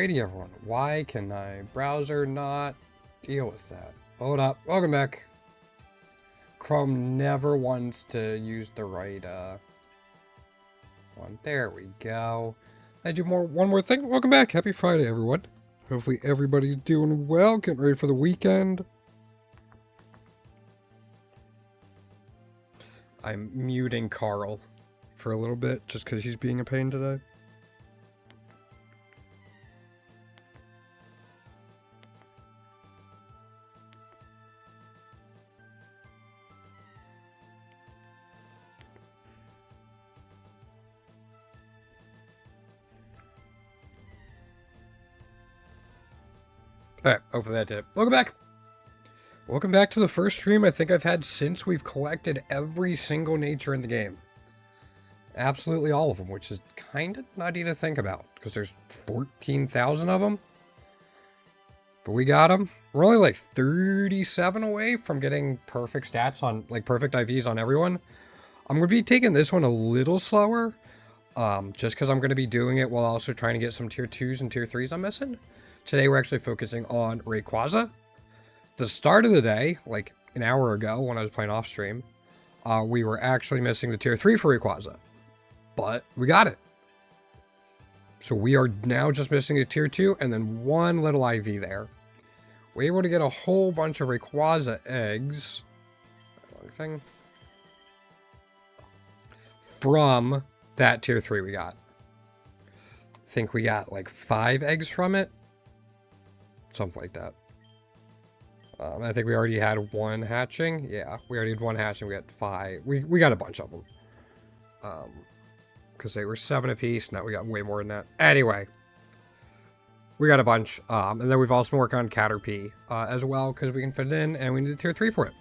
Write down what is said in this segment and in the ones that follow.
Alrighty, everyone. Why can my browser not deal with that? Hold up. Welcome back. Chrome never wants to use the right one. There we go. I do one more thing. Welcome back. Happy Friday, everyone. Hopefully everybody's doing well. Getting ready for the weekend. I'm muting Carl for a little bit just because he's being a pain today. Alright, hopefully that did it. Welcome back! Welcome back to the first stream I think I've had since we've collected every single nature in the game. Absolutely all of them, which is kind of nutty to think about, because there's 14,000 of them. But we got them. We're only like 37 away from getting perfect stats on, like perfect IVs on everyone. I'm going to be taking this one a little slower, just because I'm going to be doing it while also trying to get some tier 2s and tier 3s I'm missing. Today we're actually focusing on Rayquaza. The start of the day, like an hour ago when I was playing off stream, we were actually missing the tier 3 for Rayquaza. But we got it. So we are now just missing a tier 2 and then one little IV there. We're able to get a whole bunch of Rayquaza eggs. Wrong thing. From that tier 3 we got. I think we got like 5 eggs from it. Something like that. I think we already had one hatching. Yeah, we already had one hatching. We got 5. We got a bunch of them. Because they were 7 apiece. Now we got way more than that. Anyway. We got a bunch. And then we've also been working on Caterpie as well. Because we can fit it in. And we need a tier 3 for it.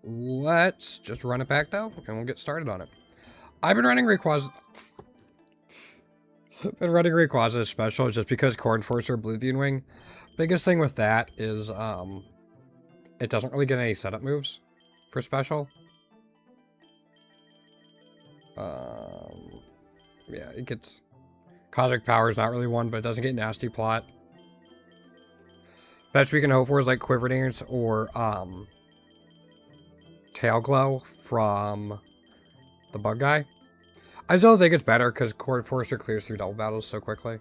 Let's just run it back though. And we'll get started on it. I've been running Rayquaza. Been running Rayquaza as special just because Core Enforcer Oblivion Wing. Biggest thing with that is it doesn't really get any setup moves for special. Yeah, it gets Cosmic Power is not really one, but it doesn't get Nasty Plot. Best we can hope for is like Quiver Dance or Tail Glow from the bug guy. I still think it's better because Core Enforcer clears through double battles so quickly.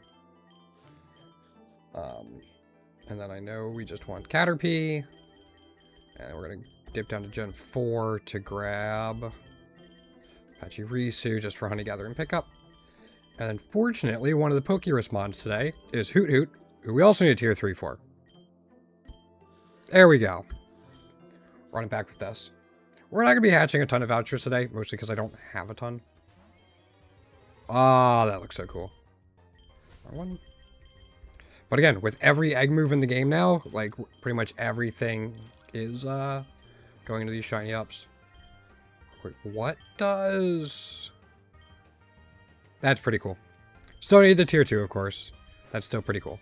And then I know we just want Caterpie. And we're going to dip down to Gen 4 to grab Pachirisu just for Honey Gather and Pickup. And then fortunately, one of the Poke Responds today is Hoot Hoot, who we also need a tier 3 for. There we go. Running back with this. We're not going to be hatching a ton of vouchers today, mostly because I don't have a ton. Ah, that looks so cool. One. But again, with every egg move in the game now, like pretty much everything is going into these shiny ups. Wait, what does... That's pretty cool. Still need the tier 2, of course. That's still pretty cool.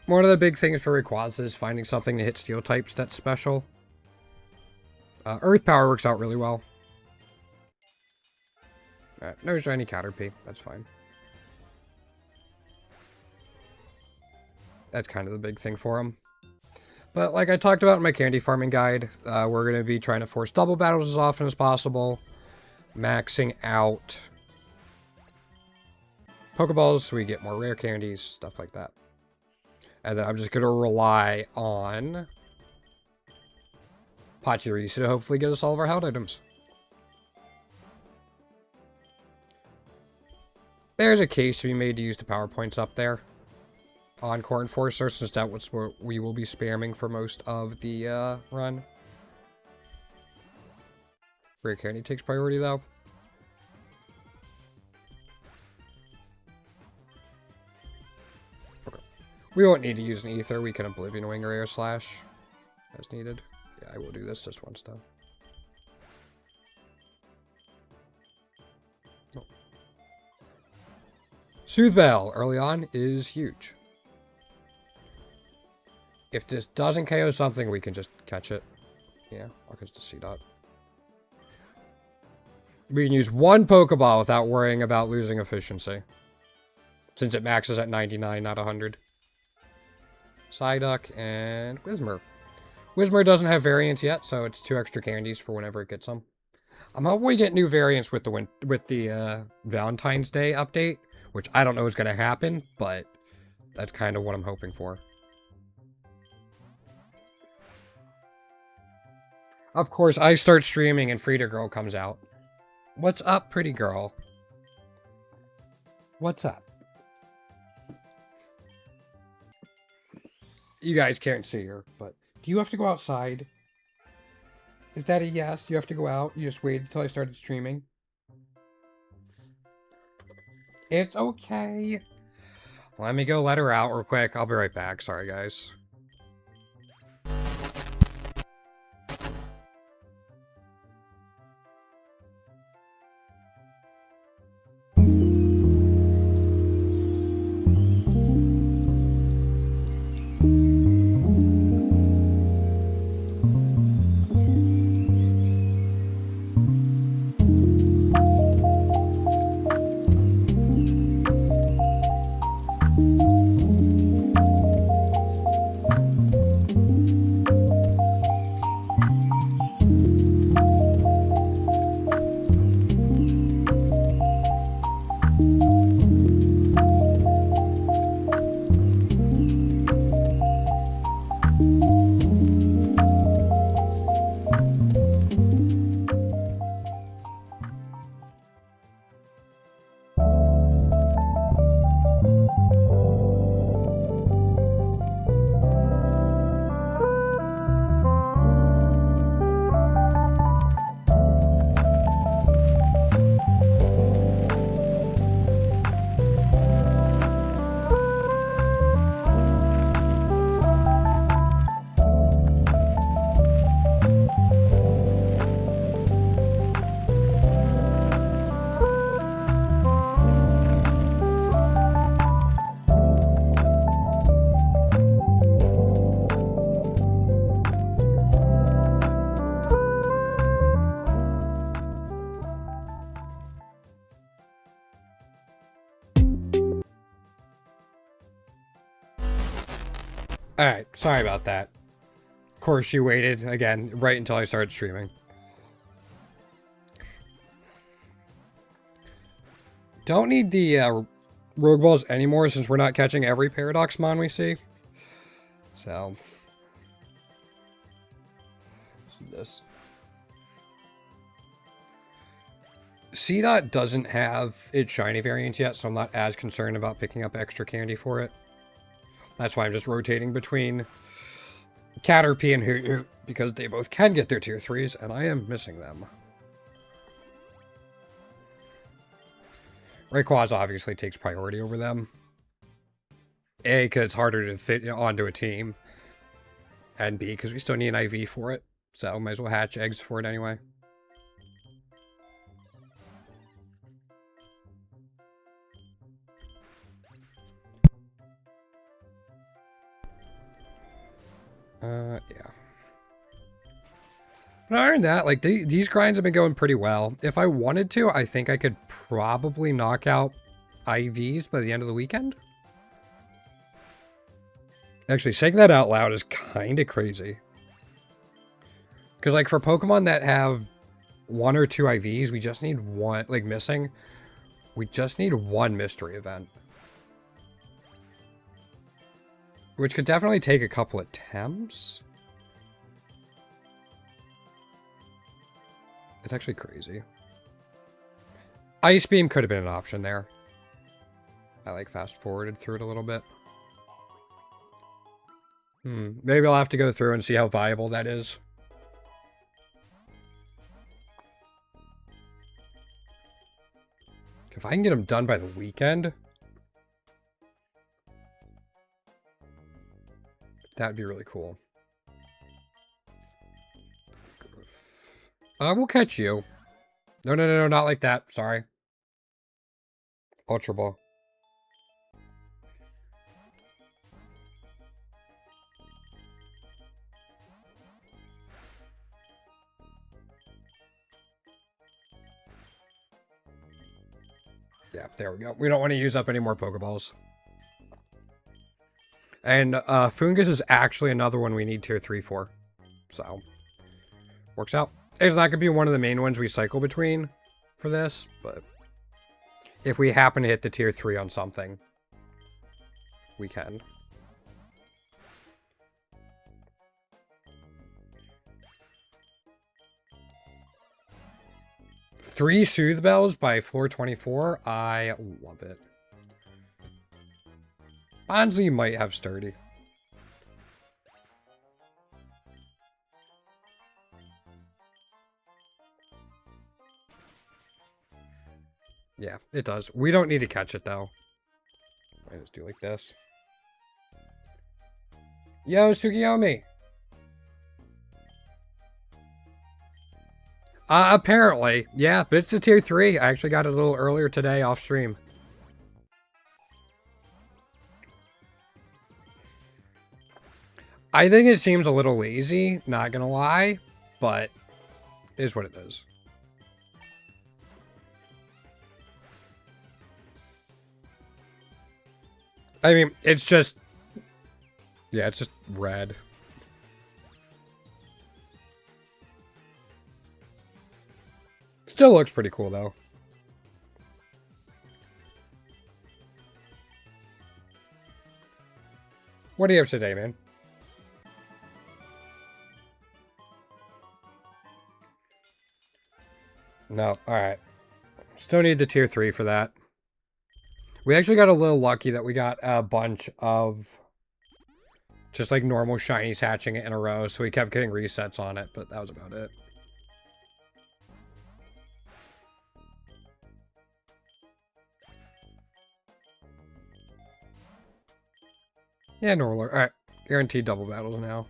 One of the big things for Rayquaza is finding something to hit steel types that's special. Earth Power works out really well. Alright, no shiny Caterpie. That's fine. That's kind of the big thing for him. But like I talked about in my candy farming guide, we're going to be trying to force double battles as often as possible. Maxing out Pokeballs so we get more rare candies, stuff like that. And then I'm just going to rely on Pachirisu to hopefully get us all of our held items. There's a case to be made to use the power points up there on Core Enforcer, since that's what we will be spamming for most of the run. Rare candy takes priority though. Okay. We won't need to use an ether. We can Oblivion Wing or Air Slash as needed. Yeah, I will do this just once though. Oh. Soothe Bell early on is huge. If this doesn't KO something, we can just catch it. Yeah, I'll catch the C-Dot. We can use one Pokeball without worrying about losing efficiency. Since it maxes at 99, not 100. Psyduck and Whismur. Whismur doesn't have variants yet, so it's 2 extra candies for whenever it gets them. I'm hoping we get new variants with the Valentine's Day update, which I don't know is going to happen, but that's kind of what I'm hoping for. Of course, I start streaming and Frida Girl comes out. What's up, pretty girl? What's up? You guys can't see her, but do you have to go outside? Is that a yes? You have to go out? You just waited until I started streaming? It's okay. Let me go let her out real quick. I'll be right back. Sorry, guys. Alright, sorry about that. Of course, she waited, again, right until I started streaming. Don't need the Rogue Balls anymore since we're not catching every Paradoxmon we see. So. This. C-Dot doesn't have its shiny variants yet, so I'm not as concerned about picking up extra candy for it. That's why I'm just rotating between Caterpie and Hoot Hoot, because they both can get their tier 3s, and I am missing them. Rayquaza obviously takes priority over them. A, because it's harder to fit onto a team. And B, because we still need an IV for it. So might as well hatch eggs for it anyway. Yeah. But other than that, like, these grinds have been going pretty well. If I wanted to, I think I could probably knock out IVs by the end of the weekend. Actually, saying that out loud is kind of crazy. Because, like, for Pokemon that have 1 or 2 IVs, we just need one, like, missing. We just need one mystery event. Which could definitely take a couple attempts. It's actually crazy. Ice Beam could have been an option there. I, like, fast-forwarded through it a little bit. Maybe I'll have to go through and see how viable that is. If I can get them done by the weekend, that would be really cool. We'll catch you. No, not like that. Sorry. Ultra Ball. Yeah, there we go. We don't want to use up any more Pokeballs. And Fungus is actually another one we need tier 3 for. So, works out. It's not going to be one of the main ones we cycle between for this, but if we happen to hit the tier 3 on something, we can. Three Soothe Bells by floor 24. I love it. Bonzi might have Sturdy. Yeah, it does. We don't need to catch it, though. I just do like this. Yo, Sugiyomi! Apparently. Yeah, but it's a tier 3. I actually got it a little earlier today off stream. I think it seems a little lazy, not gonna lie, but it is what it is. I mean, it's just... Yeah, it's just red. Still looks pretty cool, though. What do you have today, man? No, alright. Still need the tier 3 for that. We actually got a little lucky that we got a bunch of just like normal shinies hatching it in a row, so we kept getting resets on it, but that was about it. Yeah, normal. Alright, guaranteed double battles now.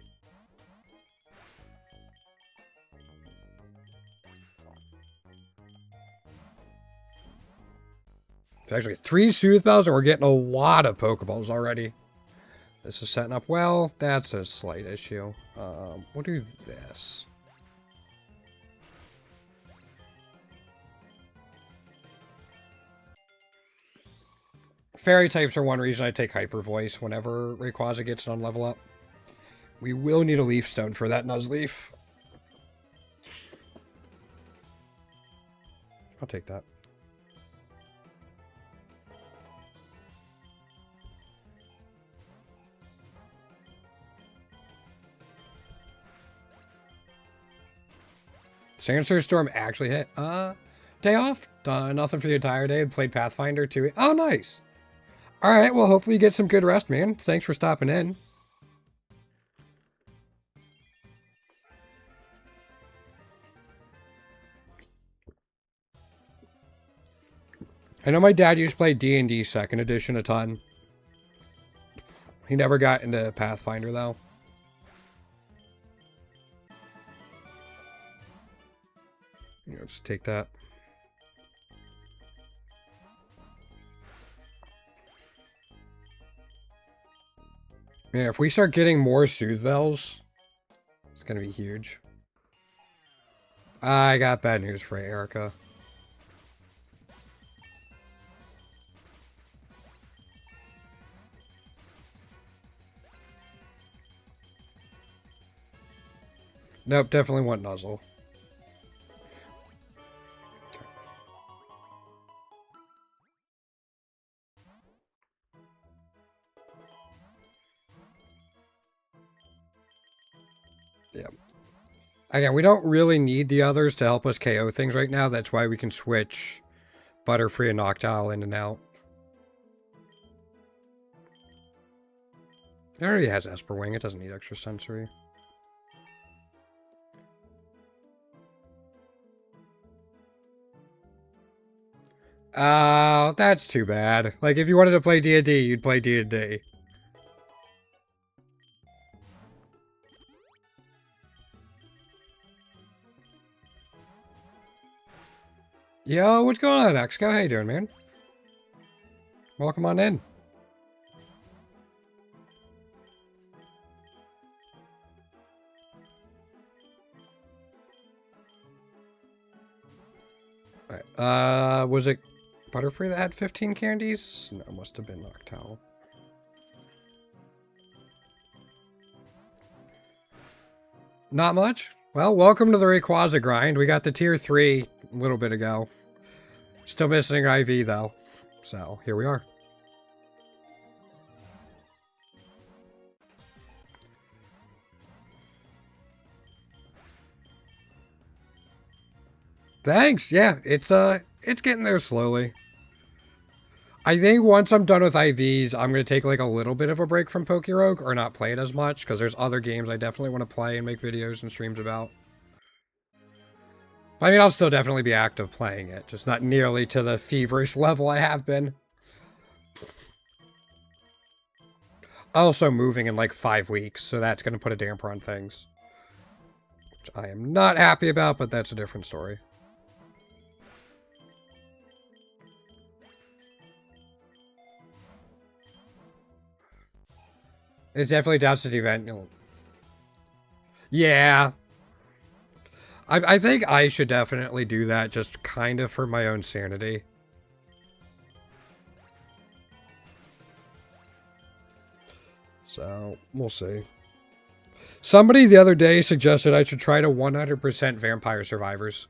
It's actually 3 Soothe Bells, and we're getting a lot of Pokeballs already. This is setting up well. That's a slight issue. We'll do this. Fairy types are one reason I take Hyper Voice whenever Rayquaza gets on level up. We will need a Leaf Stone for that Nuzleaf. I'll take that. Sandstorm Storm actually hit. Day off? Nothing for the entire day. Played Pathfinder 2. Oh, nice. Alright, well, hopefully you get some good rest, man. Thanks for stopping in. I know my dad used to play D&D 2nd edition a ton. He never got into Pathfinder, though. Let's take that. Yeah, if we start getting more Soothe Bells, it's gonna be huge. I got bad news for Erica. Nope, definitely want Nuzzle. Yeah. Again, we don't really need the others to help us KO things right now. That's why we can switch Butterfree and Noctowl in and out. It already has Esper Wing. It doesn't need extra sensory. Oh, that's too bad. Like, if you wanted to play D&D, you'd play D&D. Yo, what's going on, Exco? How you doing, man? Welcome on in. Alright, was it Butterfree that had 15 candies? No, must have been Noctowl. Not much. Well, welcome to the Rayquaza grind. We got the tier 3 a little bit ago. Still missing an IV though. So, here we are. Thanks. Yeah, it's getting there slowly. I think once I'm done with IVs, I'm going to take like a little bit of a break from Pokerogue or not play it as much because there's other games I definitely want to play and make videos and streams about. I mean, I'll still definitely be active playing it, just not nearly to the feverish level I have been. Also moving in like 5 weeks, so that's going to put a damper on things. Which I am not happy about, but that's a different story. It's definitely doubts the event. Yeah. I think I should definitely do that, just kind of for my own sanity. So, we'll see. Somebody the other day suggested I should try to 100% Vampire Survivors.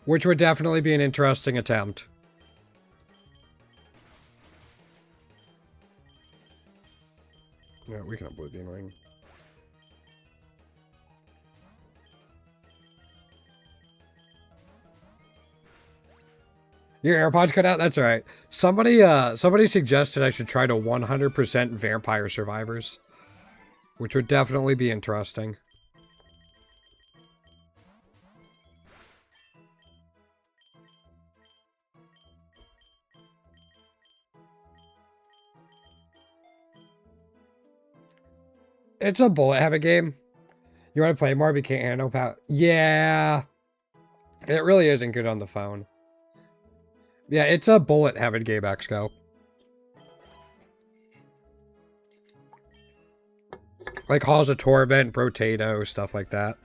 Which would definitely be an interesting attempt. Yeah, we can Oblivion Ring. Your AirPods cut out? That's alright. Somebody suggested I should try to 100% Vampire Survivors. Which would definitely be interesting. It's a bullet habit game. You want to play more, but you can't handle power. Yeah. It really isn't good on the phone. Yeah, it's a bullet habit game, Exco. Like Halls of Torment, Brotato, stuff like that.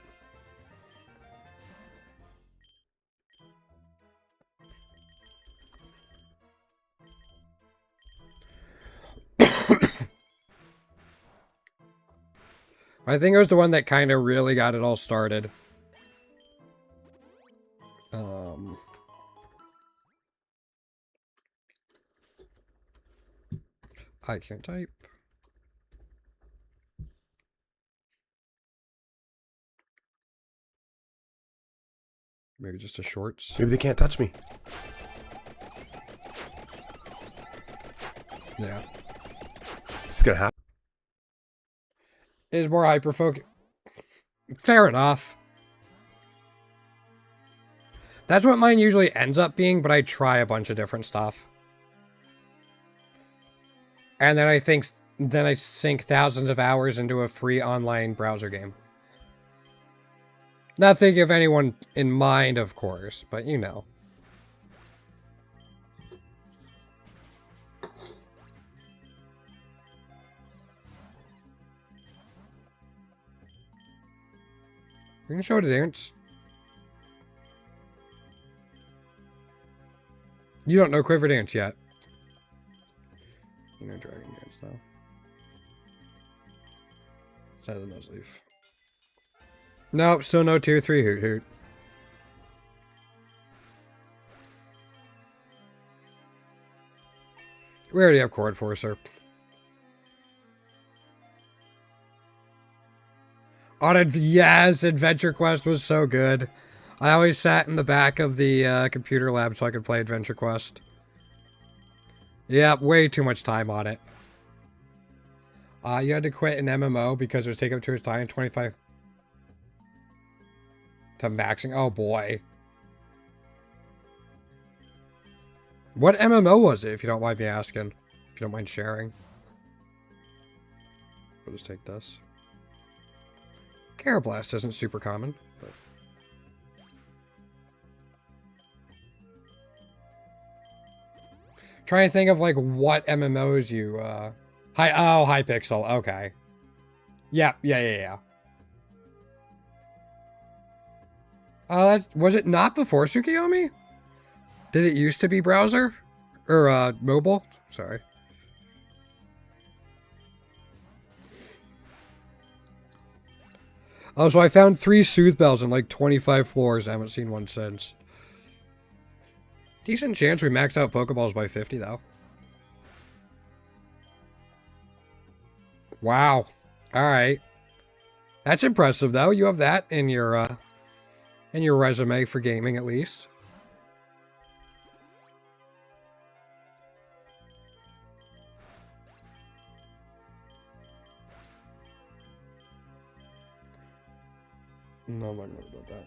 I think it was the one that kind of really got it all started. I can't type. Maybe just a shorts. Maybe they can't touch me. Yeah. This is gonna happen. It is more hyper focus. Fair enough. That's what mine usually ends up being, but I try a bunch of different stuff. And then I sink thousands of hours into a free online browser game. Not thinking of anyone in mind, of course, but you know. You can show it a dance. You don't know Quiver Dance yet. You know Dragon Dance, though. Side of the Nose Leaf. Nope, still no tier 3 Hoot Hoot. We already have Chord Forcer. Yes, Adventure Quest was so good. I always sat in the back of the computer lab so I could play Adventure Quest. Yeah, way too much time on it. You had to quit an MMO because it was taking up too much time. 25 to maxing. Oh boy. What MMO was it, if you don't mind me asking? If you don't mind sharing. We'll just take this. Carablast isn't super common, but... Trying to think of, like, what MMOs you, High Pixel. Okay. Yeah. Oh, was it not before Tsukiyomi? Did it used to be browser? Or, mobile? Sorry. Oh, so I found 3 Soothe Bells in like 25 floors. I haven't seen one since. Decent chance we maxed out Pokeballs by 50, though. Wow. Alright. That's impressive, though. You have that in your resume for gaming, at least. No, I'm not going about that.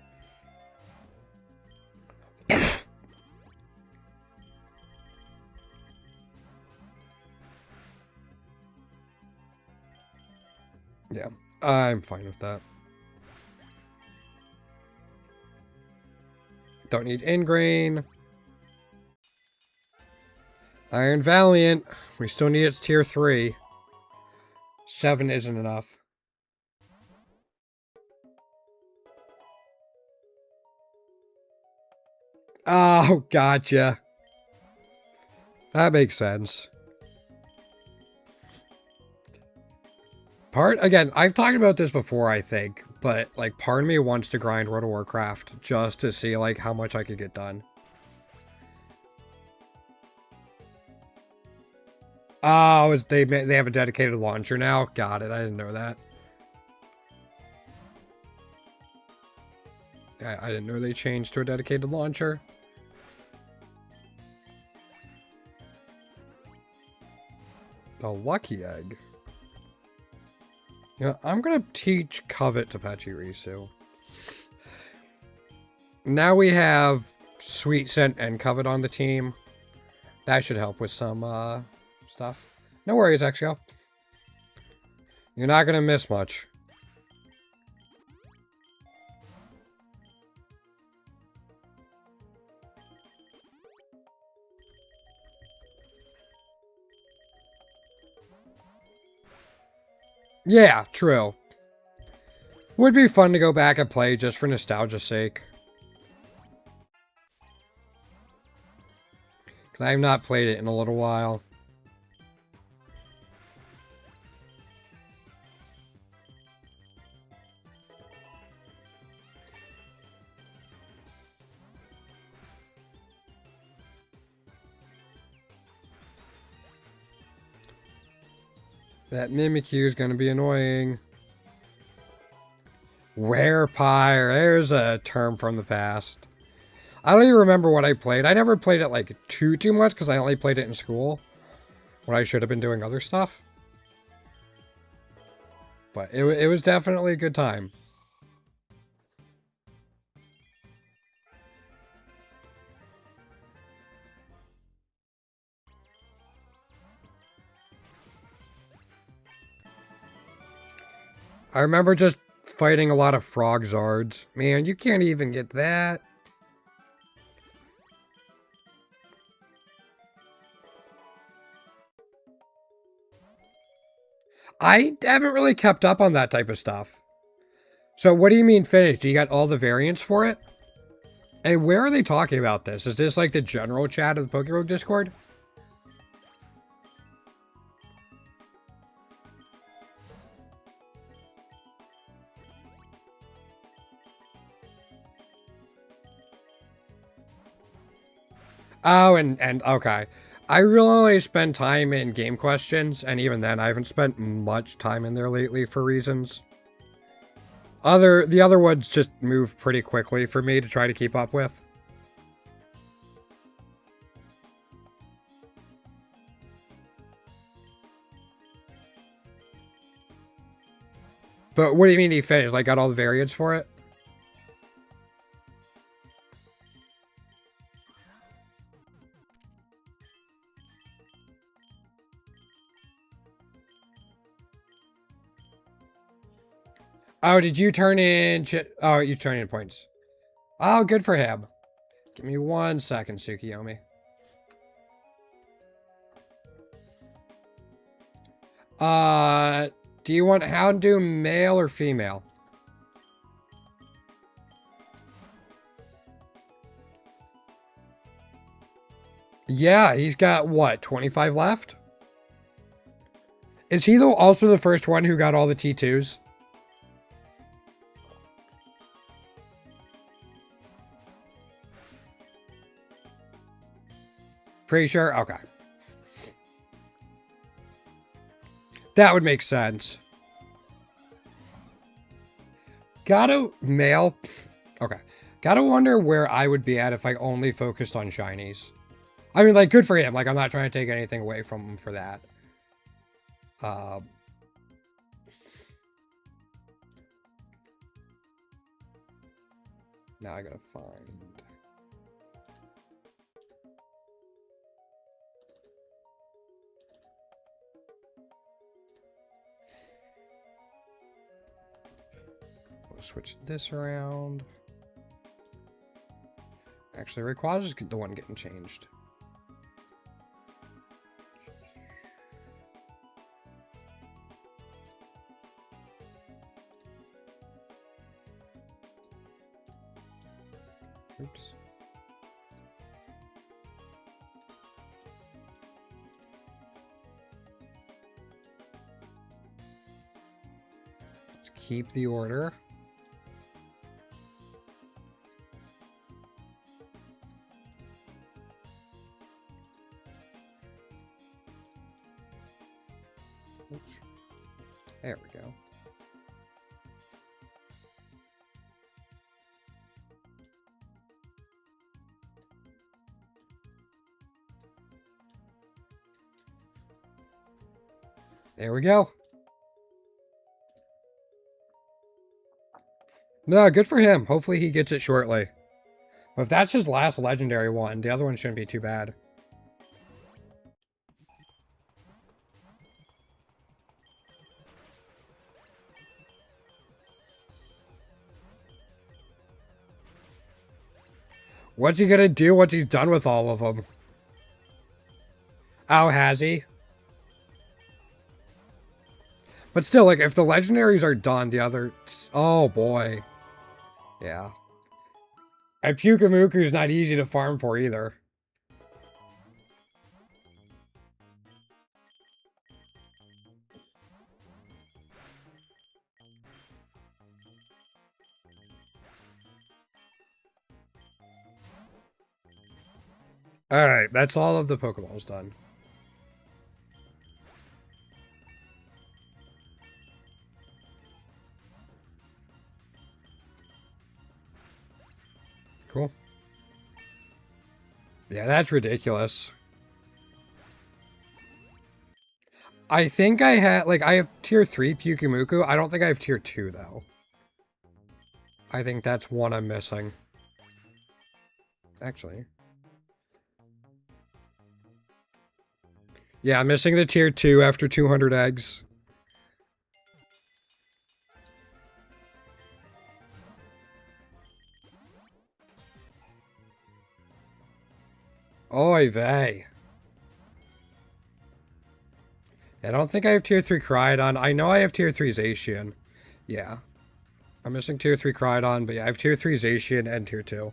Yeah, I'm fine with that. Don't need Ingrain. Iron Valiant. We still need its tier 3. 7 isn't enough. Oh, gotcha. That makes sense. Again, I've talked about this before, I think, but, like, part of me wants to grind World of Warcraft just to see, like, how much I could get done. Oh, they have a dedicated launcher now? Got it, I didn't know that. I didn't know they changed to a dedicated launcher. The Lucky Egg. You know, I'm gonna teach Covet to Pachirisu. Now we have Sweet Scent and Covet on the team. That should help with some stuff. No worries, Exio. You're not gonna miss much. Yeah, true. Would be fun to go back and play just for nostalgia's sake. Because I have not played it in a little while. That Mimikyu is going to be annoying. Werepire. There's a term from the past. I don't even remember what I played. I never played it like too much because I only played it in school when I should have been doing other stuff. But it was definitely a good time. I remember just fighting a lot of frog zards. Man, you can't even get that. I haven't really kept up on that type of stuff. So what do you mean finished? You got all the variants for it? And where are they talking about this? Is this like the general chat of the Pokerogue Discord? Oh, and okay. I really only spend time in game questions, and even then, I haven't spent much time in there lately for reasons. The other ones just move pretty quickly for me to try to keep up with. But what do you mean he finished? Like, got all the variants for it? Oh, did you turn in... Oh, you turned in points. Oh, good for him. Give me 1 second, Tsukiyomi. Do you want Houndoom male or female? Yeah, he's got, what, 25 left? Is he also the first one who got all the T2s? Pretty sure? Okay. That would make sense. Gotta male. Okay. Gotta wonder where I would be at if I only focused on shinies. I mean, like, good for him. Like, I'm not trying to take anything away from him for that. Now I gotta find... We'll switch this around. Actually, Rayquaza is the one getting changed. Oops. Let's keep the order. Oops. There we go. There we go. No, good for him. Hopefully he gets it shortly. But if that's his last legendary one, the other one shouldn't be too bad. What's he gonna do once he's done with all of them? Oh, has he? But still, like, if the legendaries are done, the other... Oh, boy. Yeah. And Pukamuku's not easy to farm for either. Alright, that's all of the Pokeballs done. Cool. Yeah, that's ridiculous. I think I had, like, I have tier 3 Pukamuku. I don't think I have tier 2, though. I think that's one I'm missing. Actually. Yeah, I'm missing the tier 2 after 200 eggs. Oy vey. I don't think I have tier 3 Cryogon. I know I have tier 3 Zacian. Yeah. I'm missing tier 3 Cryogon, but yeah, I have tier 3 Zacian and tier 2.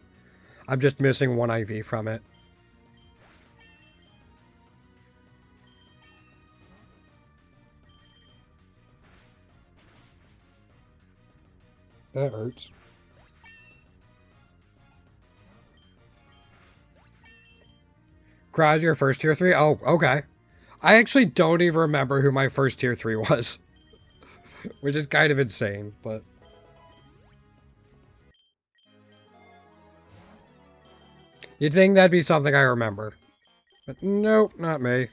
I'm just missing one IV from it. That hurts. Cryo's your first tier 3? Oh, okay. I actually don't even remember who my first tier 3 was. Which is kind of insane, but... You'd think that'd be something I remember. But nope, not me.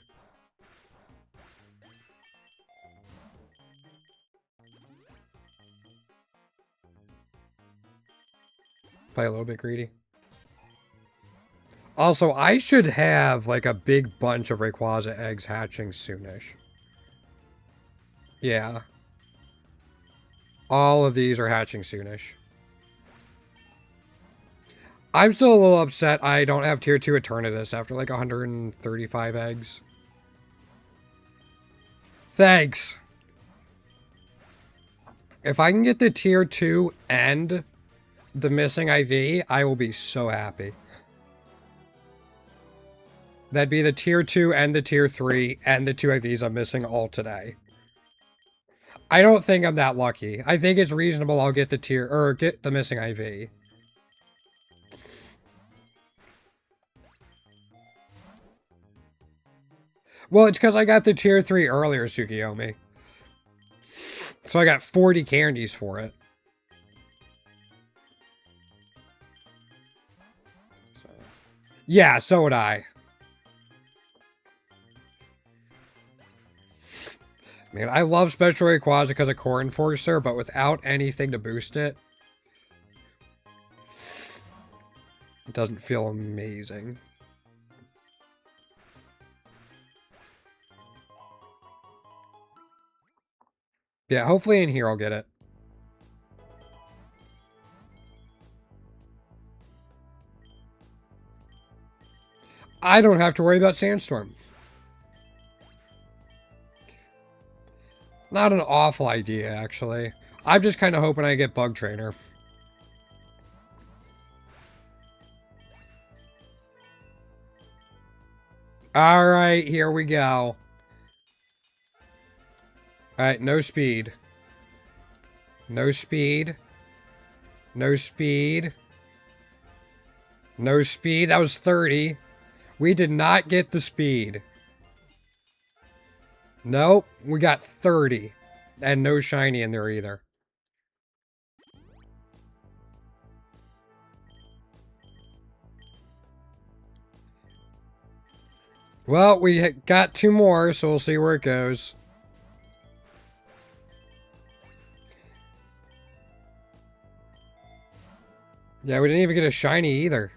Play a little bit greedy. Also, I should have, like, a big bunch of Rayquaza eggs hatching soonish. Yeah. All of these are hatching soonish. I'm still a little upset I don't have tier 2 Eternatus after, like, 135 eggs. Thanks. If I can get the tier 2 and the missing IV, I will be so happy. That'd be the tier 2 and the tier 3 and the 2 IVs I'm missing all today. I don't think I'm that lucky. I think it's reasonable I'll get the tier, or get the missing IV. Well, it's because I got the tier 3 earlier, Tsukiyomi. So I got 40 candies for it. Yeah, so would I. Man, I love Special Rayquaza because of Core Enforcer, but without anything to boost it, it doesn't feel amazing. Yeah, hopefully in here I'll get it. I don't have to worry about Sandstorm. Not an awful idea, actually. I'm just kind of hoping I get Bug Trainer. Alright, here we go. Alright, no speed. No speed. No speed. No speed. That was 30. We did not get the speed. Nope, we got 30. And no shiny in there either. Well, we got 2 more, so we'll see where it goes. Yeah, we didn't even get a shiny either.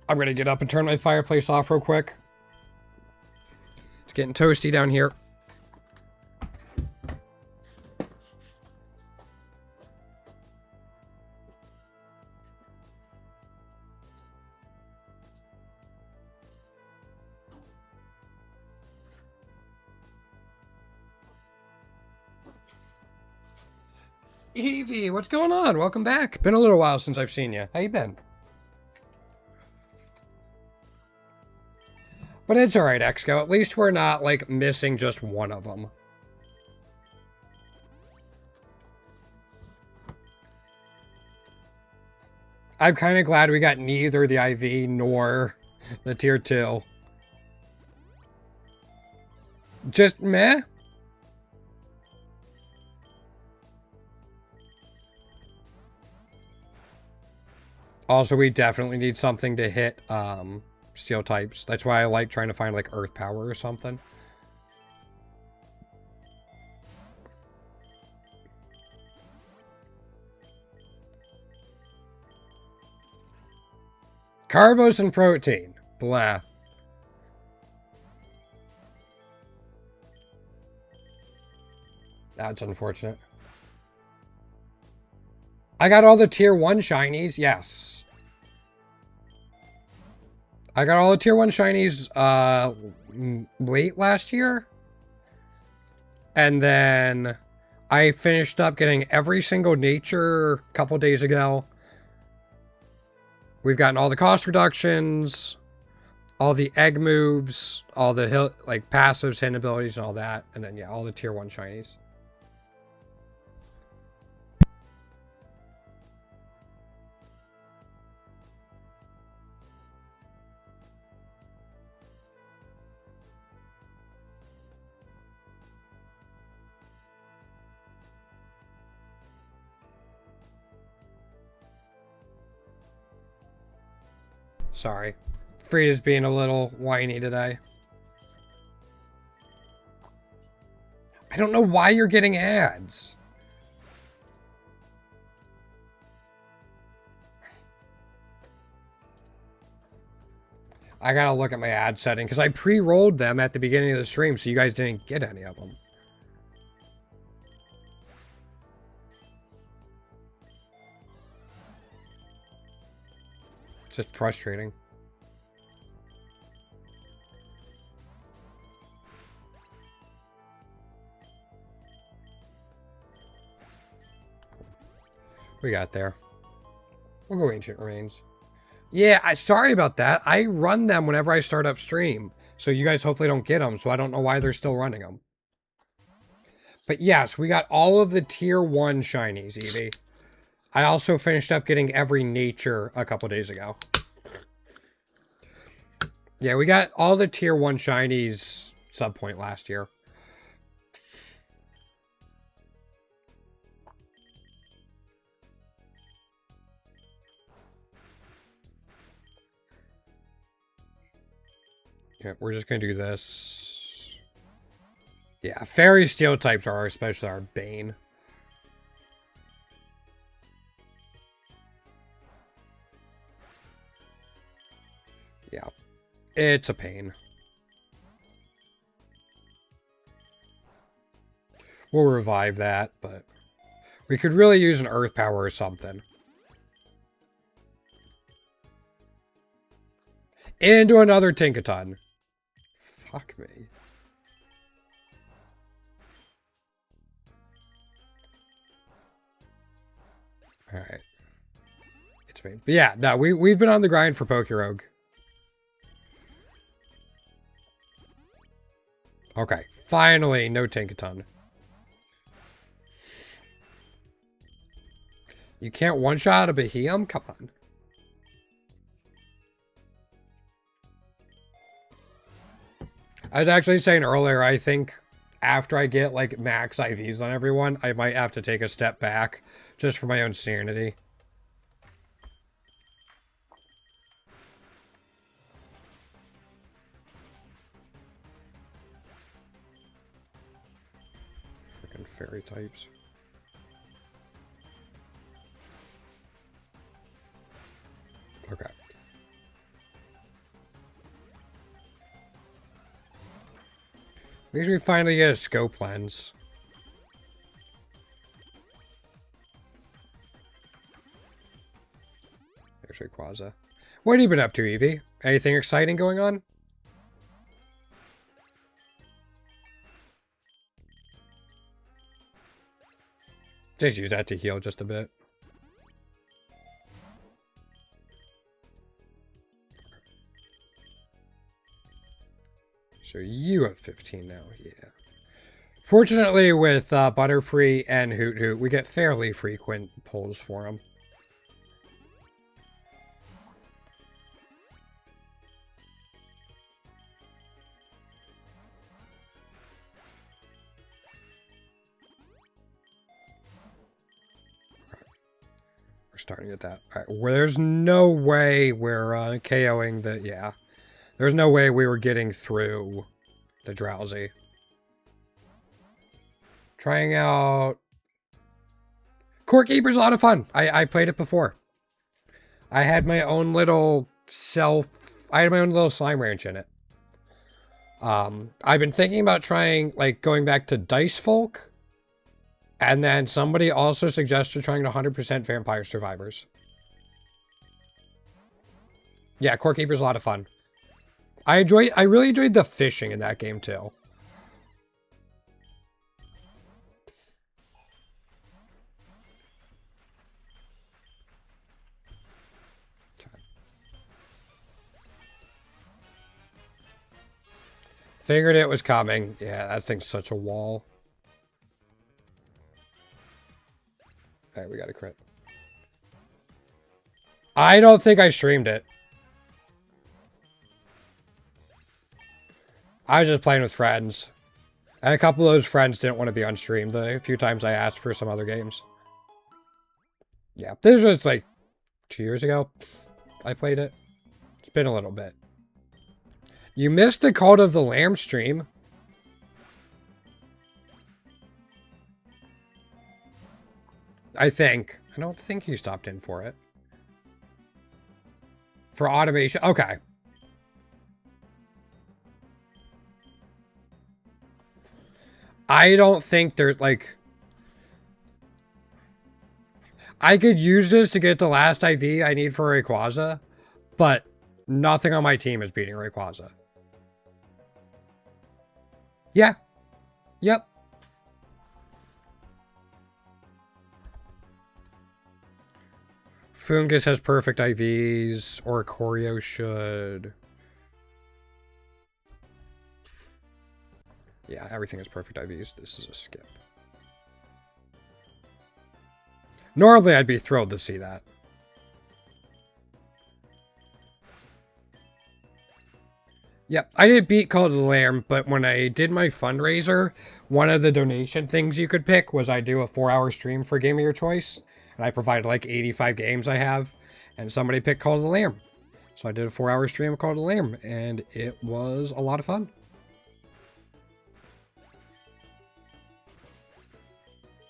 I'm gonna get up and turn my fireplace off real quick. It's getting toasty down here. Evie, what's going on? Welcome back. Been a little while since I've seen you. How you been? But it's alright, Exco. At least we're not, like, missing just one of them. I'm kind of glad we got neither the IV nor the tier 2. Just meh? Also, we definitely need something to hit, steel types. That's why I like trying to find, like, earth power or something. Carbos and protein. Blah. That's unfortunate. I got all the tier 1 shinies, yes. I got all the tier 1 shinies late last year. And then I finished up getting every single nature a couple days ago. We've gotten all the cost reductions, all the egg moves, all the like passives, hidden abilities, and all that. And then, yeah, all the tier 1 shinies. Sorry. Frida's being a little whiny today. I don't know why you're getting ads. I gotta look at my ad setting, because I pre-rolled them at the beginning of the stream, so you guys didn't get any of them. Just frustrating. We got there. We'll go Ancient Remains. Yeah, sorry about that. I run them whenever I start up stream. So you guys hopefully don't get them. So I don't know why they're still running them. But yes, we got all of the tier 1 shinies, Eevee. I also finished up getting every nature a couple days ago. Yeah, we got all the tier 1 shinies sub point last year. Yeah, we're just going to do this. Yeah, fairy steel types are especially our bane. Yeah, it's a pain. We'll revive that, but we could really use an earth power or something. Into another Tinkaton. Fuck me. Alright. It's me. But yeah, no, we've been on the grind for Pokerogue. Okay, finally, no Tinkaton. You can't one-shot a Behemoth? Come on. I was actually saying earlier, I think after I get, like, max IVs on everyone, I might have to take a step back, just for my own sanity. Freaking fairy types. Okay. At least we finally get a scope lens. There's Rayquaza. What have you been up to, Eevee? Anything exciting going on? Just use that to heal just a bit. So you have 15 now, yeah. Fortunately, with Butterfree and Hoot Hoot, we get fairly frequent pulls for them. We're starting at that. All right, well, there's no way we're KOing the... Yeah. There's no way we were getting through the Drowsy. Trying out... Core Keeper's a lot of fun. I played it before. I had my own little I had my own little slime ranch in it. I've been thinking about trying, like, going back to Dice Folk. And then somebody also suggested trying 100% Vampire Survivors. Yeah, Core Keeper's a lot of fun. I really enjoyed the fishing in that game too. Figured it was coming. Yeah, that thing's such a wall. Alright, we got a crit. I don't think I streamed it. I was just playing with friends. And a couple of those friends didn't want to be on stream the few times I asked for some other games. Yeah, this was like 2 years ago I played it. It's been a little bit. You missed the Cult of the Lamb stream. I think. I don't think you stopped in for it. For automation. Okay. I don't think there's like... I could use this to get the last IV I need for Rayquaza, but nothing on my team is beating Rayquaza. Yeah. Yep. Fungus has perfect IVs, or Choreo should. Yeah, everything has perfect IVs. This is a skip. Normally, I'd be thrilled to see that. Yep, I did beat Call of the Lamb, but when I did my fundraiser, one of the donation things you could pick was I do a 4-hour stream for Game of Your Choice, and I provided like 85 games I have, and somebody picked Call of the Lamb. So I did a 4-hour stream of Call of the Lamb, and it was a lot of fun.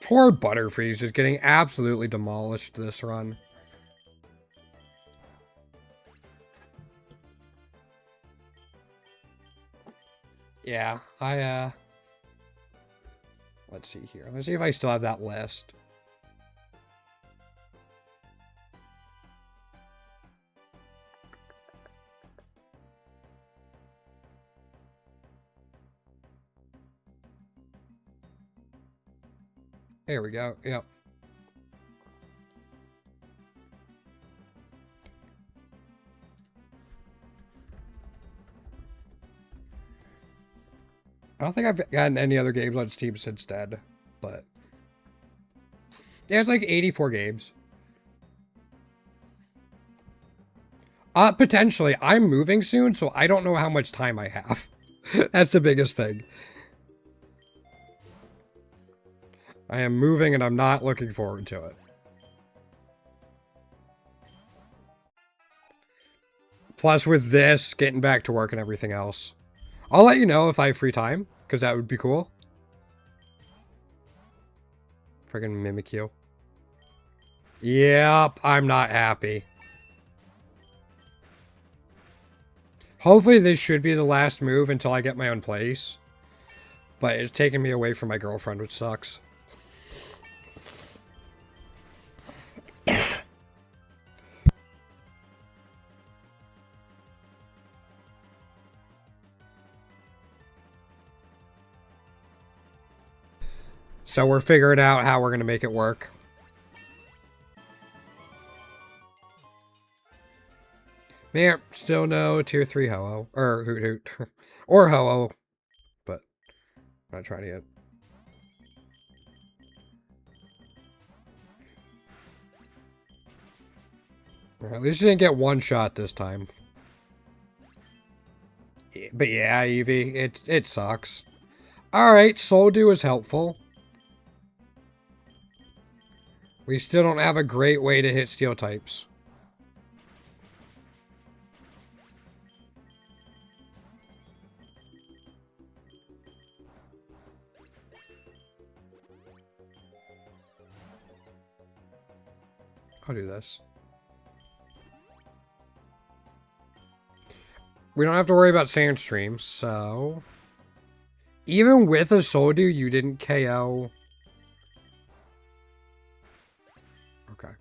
Poor Butterfree's just getting absolutely demolished this run. Yeah, let's see here. Let's see if I still have that list. There we go. Yep. I don't think I've gotten any other games on Steam since then, but yeah, it's like 84 games. Potentially. I'm moving soon, so I don't know how much time I have. That's the biggest thing. I am moving and I'm not looking forward to it. Plus with this, getting back to work and everything else. I'll let you know if I have free time, because that would be cool. Friggin' Mimikyu. Yep, I'm not happy. Hopefully this should be the last move until I get my own place. But it's taking me away from my girlfriend, which sucks. So we're figuring out how we're going to make it work. Man, still no tier 3 Ho-Oh. Or Hoot Hoot. Or Ho-Oh. But I'm not trying to get... At least you didn't get one shot this time. But yeah, Eevee, it sucks. Alright, Soul Dew is helpful. We still don't have a great way to hit steel types. I'll do this. We don't have to worry about Sandstream, so... Even with a Soul Dew, you didn't KO... Okay.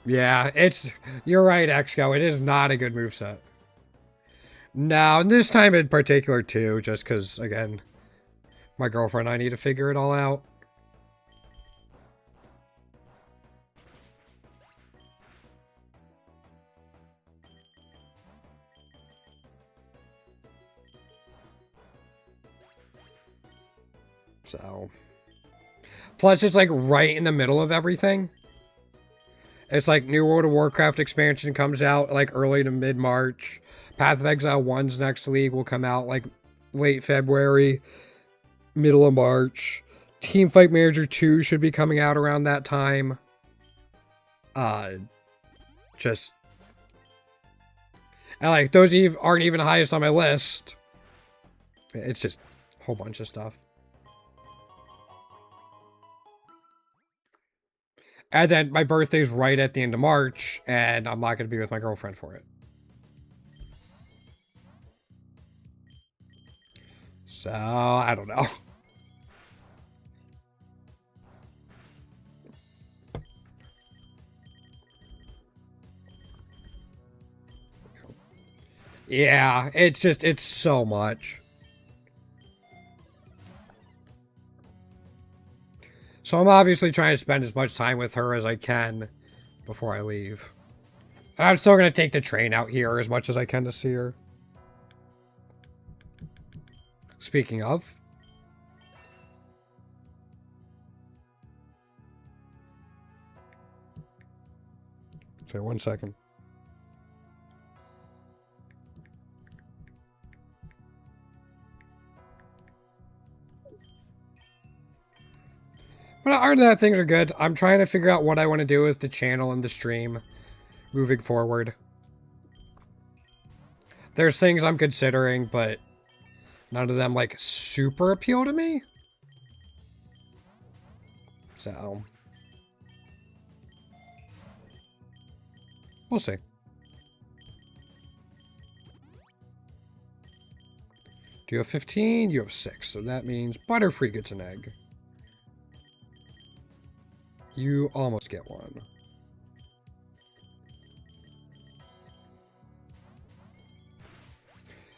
Yeah, it's... You're right, Exco. It is not a good moveset. No, and this time in particular, too, just because, again, my girlfriend and I need to figure it all out. So, plus it's like right in the middle of everything. It's like New World of Warcraft expansion comes out like early to mid-March. Path of Exile 1's next league will come out like late February, middle of March. Teamfight Manager 2 should be coming out around that time. Just... And like, those aren't even highest on my list. It's just a whole bunch of stuff. And then my birthday's right at the end of March, and I'm not going to be with my girlfriend for it. So, I don't know. Yeah, it's so much. So I'm obviously trying to spend as much time with her as I can before I leave. And I'm still going to take the train out here as much as I can to see her. Speaking of... Sorry, 1 second. But other than that, things are good. I'm trying to figure out what I want to do with the channel and the stream moving forward. There's things I'm considering, but none of them, like, super appeal to me. So... we'll see. Do you have 15? You have 6. So that means Butterfree gets an egg. You almost get one.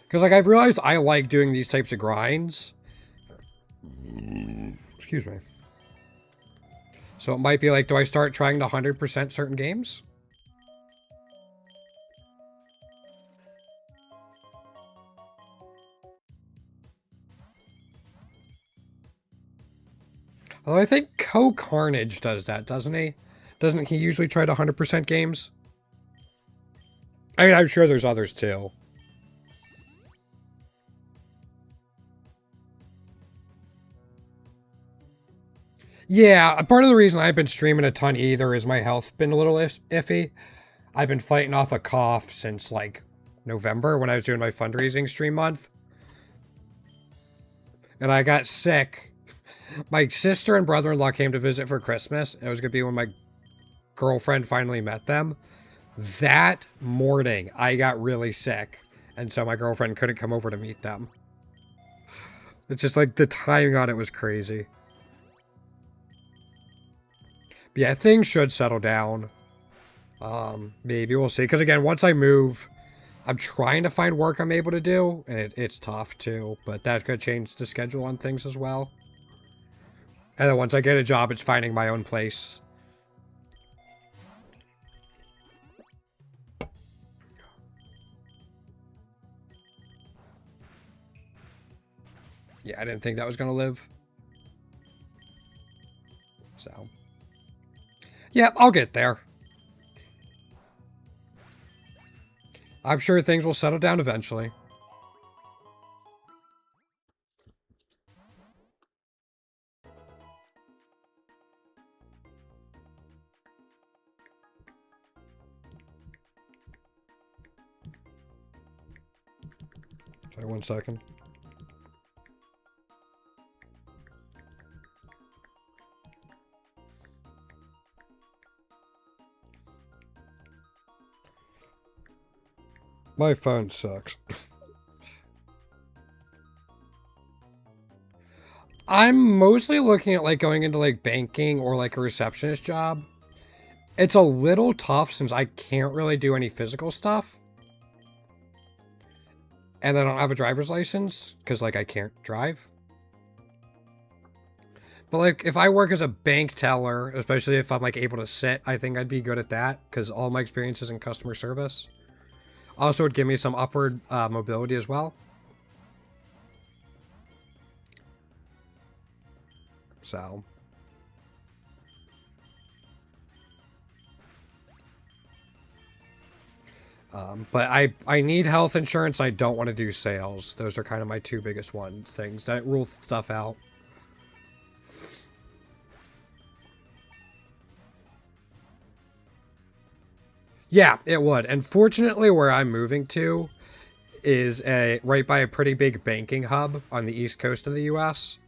Because, like, I've realized I like doing these types of grinds. Excuse me. So it might be like, do I start trying to 100% certain games? Although I think Carnage does that, doesn't he? Doesn't he usually try to 100% games? I mean, I'm sure there's others too. Yeah, part of the reason I've been streaming a ton either is my health's been a little iffy. I've been fighting off a cough since, like, November when I was doing my fundraising stream month. And I got sick. My sister and brother-in-law came to visit for Christmas. It was going to be when my girlfriend finally met them. That morning, I got really sick. And so my girlfriend couldn't come over to meet them. It's just like the timing on it was crazy. But yeah, things should settle down. Maybe we'll see. Because again, once I move, I'm trying to find work I'm able to do. And it's tough too. But that could change the schedule on things as well. And then once I get a job, it's finding my own place. Yeah, I didn't think that was going to live. So. Yeah, I'll get there. I'm sure things will settle down eventually. Sorry, 1 second. My phone sucks. I'm mostly looking at, like, going into, like, banking or, like, a receptionist job. It's a little tough since I can't really do any physical stuff. And I don't have a driver's license because, like, I can't drive. But, like, if I work as a bank teller, especially if I'm, like, able to sit, I think I'd be good at that because all my experience is in customer service. Also, would give me some upward mobility as well. So. But I need health insurance. I don't want to do sales. Those are kind of my two biggest things that rule stuff out. Yeah, it would. And fortunately, where I'm moving to is right by a pretty big banking hub on the east coast of the U.S.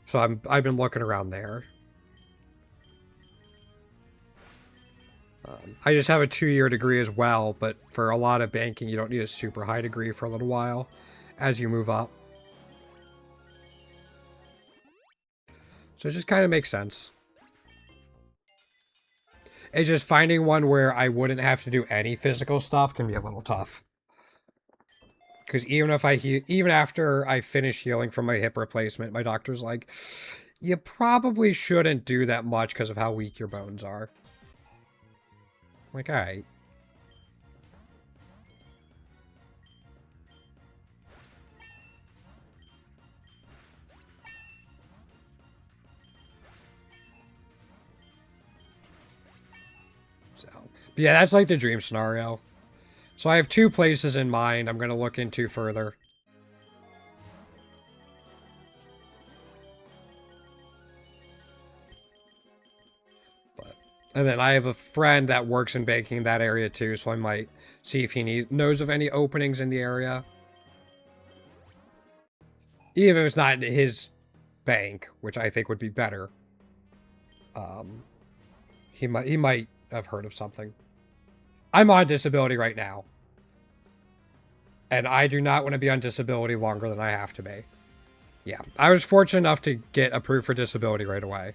So I've been looking around there. I just have a 2-year degree as well, but for a lot of banking, you don't need a super high degree for a little while as you move up. So it just kind of makes sense. It's just finding one where I wouldn't have to do any physical stuff can be a little tough. Because even after I finish healing from my hip replacement, my doctor's like, You probably shouldn't do that much because of how weak your bones are. Like, alright. So, but yeah, that's like the dream scenario. So I have 2 places in mind I'm going to look into further. And then I have a friend that works in baking in that area too, so I might see if he knows of any openings in the area. Even if it's not his bank, which I think would be better. He might have heard of something. I'm on disability right now. And I do not want to be on disability longer than I have to be. Yeah, I was fortunate enough to get approved for disability right away.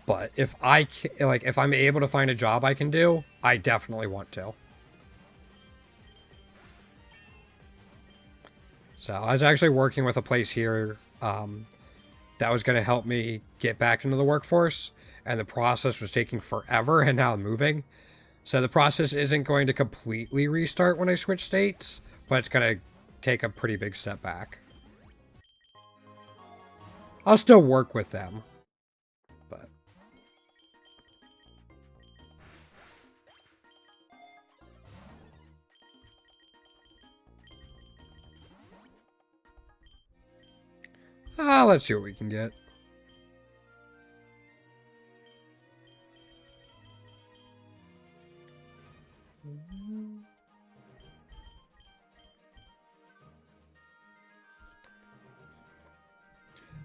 But if if I'm able to find a job I can do, I definitely want to. So I was actually working with a place here that was going to help me get back into the workforce, and the process was taking forever, and now I'm moving. So the process isn't going to completely restart when I switch states, but it's going to take a pretty big step back. I'll still work with them. But let's see what we can get.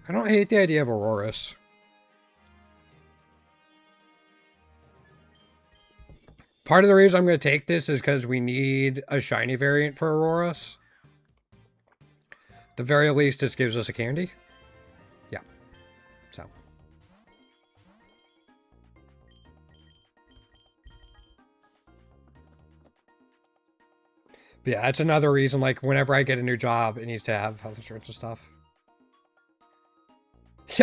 I don't hate the idea of Auroras. Part of the reason I'm going to take this is because we need a shiny variant for Auroras. At the very least, this gives us a candy. Yeah. So. But yeah, that's another reason, like, whenever I get a new job, it needs to have health insurance and stuff.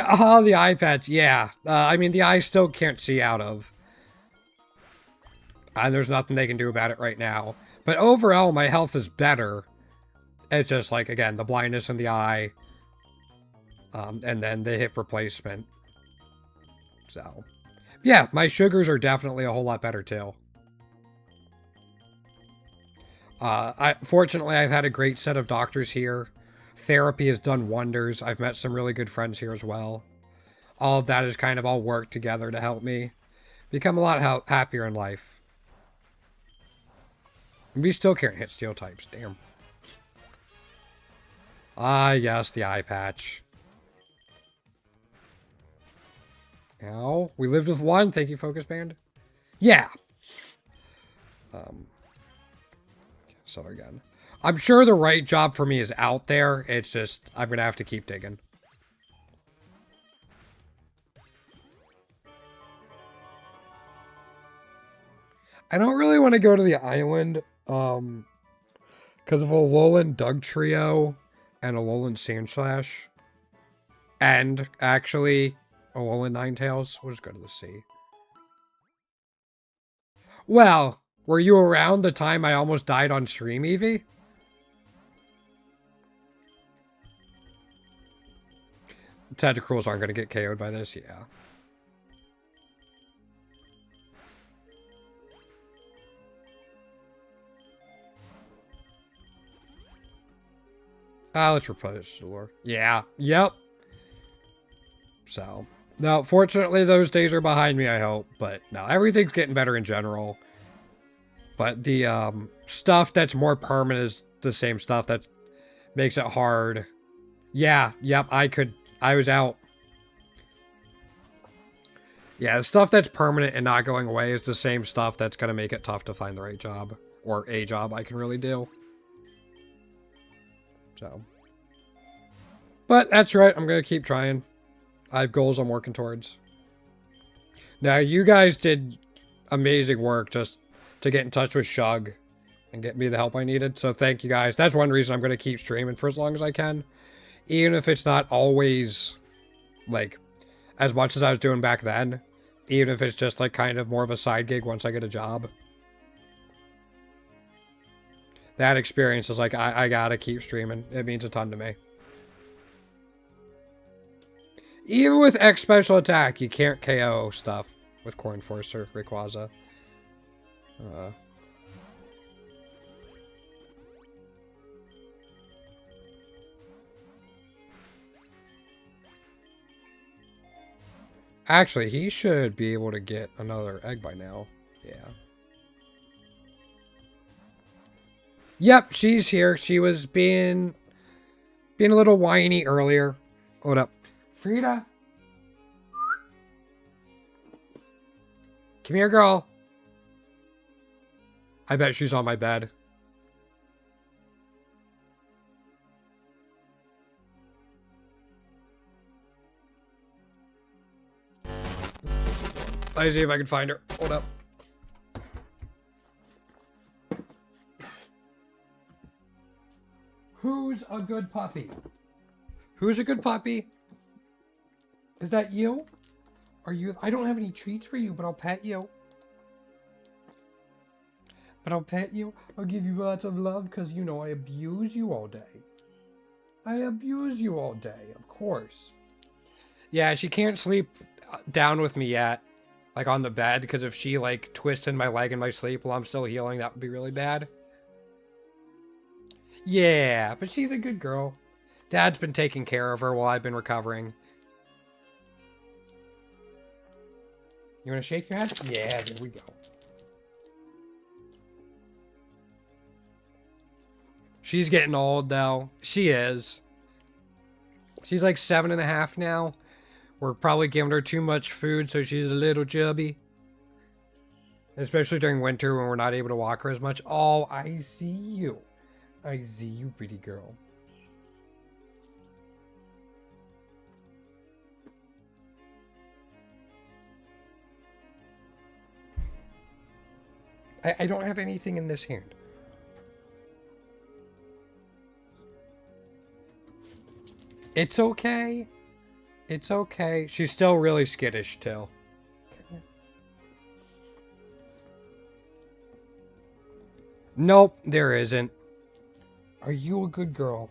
Oh, the eye patch, yeah. I mean, the eye still can't see out of. And there's nothing they can do about it right now. But overall, my health is better. It's just like, again, the blindness in the eye. And then the hip replacement. So, yeah, my sugars are definitely a whole lot better, too. Fortunately, I've had a great set of doctors here. Therapy has done wonders. I've met some really good friends here as well. All of that has kind of all worked together to help me become a lot happier in life. We still can't hit steel types. Damn. Ah, yes, the eye patch. Ow. We lived with one. Thank you, Focus Band. Yeah. So again. I'm sure the right job for me is out there. It's just, I'm going to have to keep digging. I don't really want to go to the island, because of a Alolan Dugtrio and a Alolan Sandslash. And, actually, a Alolan Ninetales. We'll just go to the sea. Well, were you around the time I almost died on stream, Eevee? Tentacruels aren't going to get KO'd by this, yeah. Let's replace the lore. Yeah, yep. So, no, fortunately those days are behind me, I hope. But, no, everything's getting better in general. But the stuff that's more permanent is the same stuff that makes it hard. Yeah, yep, I was out. Yeah, the stuff that's permanent and not going away is the same stuff that's going to make it tough to find the right job. Or a job I can really do. So. But that's right, I'm going to keep trying. I have goals I'm working towards. Now, you guys did amazing work just to get in touch with Shug and get me the help I needed. So thank you guys. That's one reason I'm going to keep streaming for as long as I can. Even if it's not always, like, as much as I was doing back then. Even if it's just, like, kind of more of a side gig once I get a job. That experience is like, I gotta keep streaming. It means a ton to me. Even with X special attack, you can't KO stuff with Core Enforcer, Rayquaza. Actually, he should be able to get another egg by now. Yeah. Yep, she's here. She was being a little whiny earlier. Hold up. Frida. Come here, girl. I bet she's on my bed. Let's see if I can find her. Hold up. Who's a good puppy? Who's a good puppy? Is that you? Are you? I don't have any treats for you, but I'll pet you. I'll give you lots of love because, you know, I abuse you all day. Of course. Yeah, she can't sleep down with me yet. Like, on the bed, because if she, like, twisted my leg in my sleep while I'm still healing, that would be really bad. Yeah, but she's a good girl. Dad's been taking care of her while I've been recovering. You want to shake your head? Yeah, there we go. She's getting old, though. She is. She's like 7.5 now. We're probably giving her too much food, so she's a little chubby. Especially during winter when we're not able to walk her as much. Oh, I see you. I see you, pretty girl. I don't have anything in this hand. It's okay. It's okay. She's still really skittish, too. Nope, there isn't. Are you a good girl?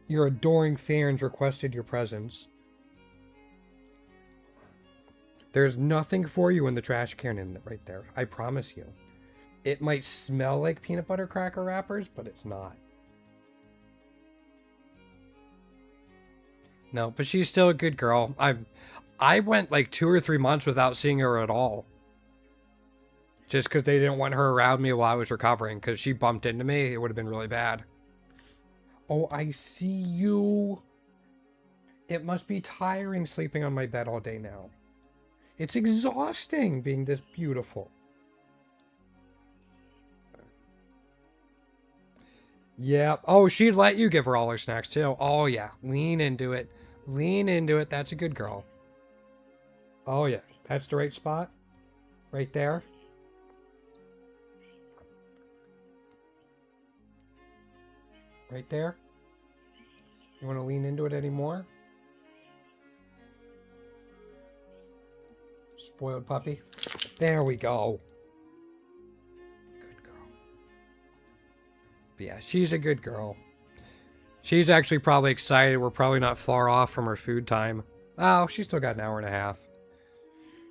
Your adoring fans requested your presence. There's nothing for you in the trash can right there. I promise you. It might smell like peanut butter cracker wrappers, but it's not. No, but she's still a good girl. I went like 2 or 3 months without seeing her at all. Just because they didn't want her around me while I was recovering. Because she bumped into me, it would have been really bad. Oh, I see you. It must be tiring sleeping on my bed all day now. It's exhausting being this beautiful. Yeah. Oh, she'd let you give her all her snacks too. Oh, yeah. Lean into it. Lean into it. That's a good girl. Oh, yeah. That's the right spot. Right there. Right there. You want to lean into it anymore? Spoiled puppy. There we go. Good girl. But yeah, she's a good girl. She's actually probably excited. We're probably not far off from her food time. Oh, she's still got an hour and a half.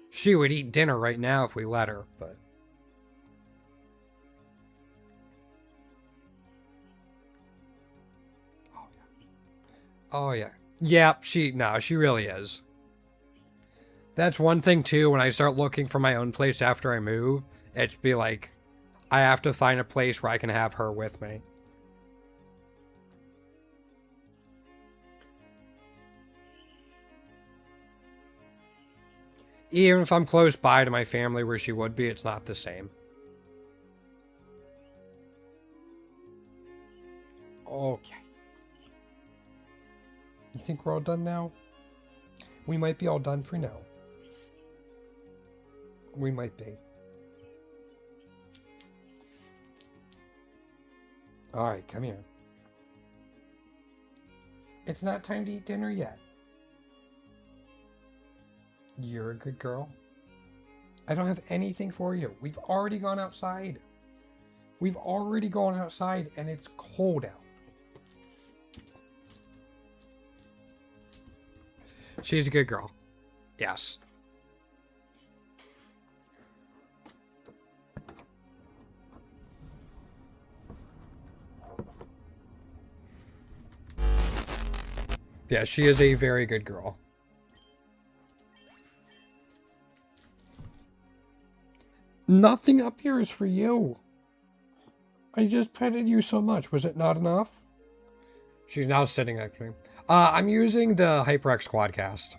She would eat dinner right now if we let her, but... Oh, yeah. Yep, she really is. That's one thing, too, when I start looking for my own place after I move, it's be like, I have to find a place where I can have her with me. Even if I'm close by to my family where she would be, it's not the same. Okay. You think we're all done now? We might be all done for now. We might be. Alright, come here. It's not time to eat dinner yet. You're a good girl. I don't have anything for you. We've already gone outside. We've already gone outside and it's cold out. She's a good girl. Yes. Yeah, she is a very good girl. Nothing up here is for you. I just petted you so much. Was it not enough? She's now sitting next to me. I'm using the HyperX Quadcast.